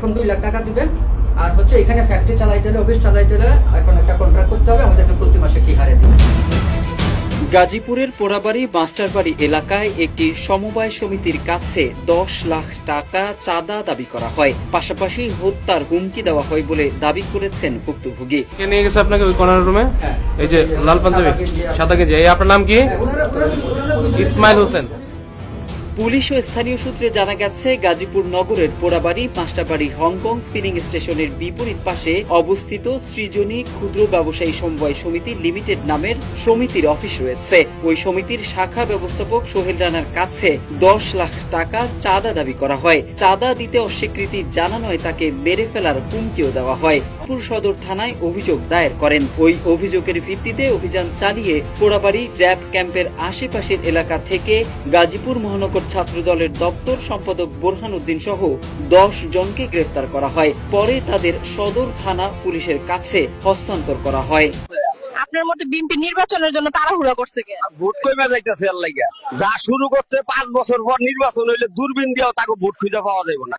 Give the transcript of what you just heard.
এখন 2 লাখ টাকা দিবেন। আর হচ্ছে এখানে ফ্যাক্টরি চালাইতে হলে, অফিস চালাইতে হলে এখন একটা কন্ট্রাক্ট করতে হবে, আমাদেরকে প্রতি মাসে কি হারে দিবেন। গাজীপুরের পোড়াবাড়ি মাস্টারবাড়ি এলাকায় একটি সমবায় সমিতির কাছে 10 লাখ টাকা চাঁদা দাবি করা হয়। পাশাপাশি হত্যার হুমকি দেওয়া হয় বলে দাবি করেছেন ভুক্তভোগী। কে নিয়ে গেছে আপনাকে ওই কর্নার রুমে? হ্যাঁ। এই যে লাল পাঞ্জাবি, সাদা গেঞ্জি। এই আপনার নাম কি? ইসমাইল হোসেন। পুলিশ ও স্থানীয় সূত্রে জানা গেছে, গাজীপুর নগরের পোড়াবাড়ি মাস্টারবাড়ি হংকং ফিলিং স্টেশনের বিপরীত পাশে অবস্থিত সৃজনী ক্ষুদ্র ব্যবসায়ী সমবায় সমিতি লিমিটেড নামের সমিতির অফিস রয়েছে। ওই সমিতির শাখা ব্যবস্থাপক সোহেল রানার কাছে 10 লাখ টাকা চাঁদা দাবি করা হয়। চাঁদা দিতে অস্বীকৃতি জানানোয় তাকে মেরে ফেলার হুমকিও দেওয়া হয়। গাজীপুর সদর থানায় অভিযোগ দায়ের করেন। ওই অভিযোগের ভিত্তিতে অভিযান চালিয়ে পোড়াবাড়ি র্যাব ক্যাম্পের আশেপাশের এলাকা থেকে গাজীপুর মহানগর ছাত্রদলের দপ্তর সম্পাদক বোরহান উদ্দিন সহ 10 জনকে গ্রেফতার করা হয়। পরে তাদের সদর থানা পুলিশের কাছে হস্তান্তর করা হয়। আপনার মতে বিএনপি নির্বাচনের জন্য তাড়াহুড়া করছে কে? ভোট কইমা যাইতেছে এর লাগা যা শুরু করছে 5 বছর পর নির্বাচন হইলে দূরবীন দিয়েও তাকে ভোট খুঁজে পাওয়া যাবে না।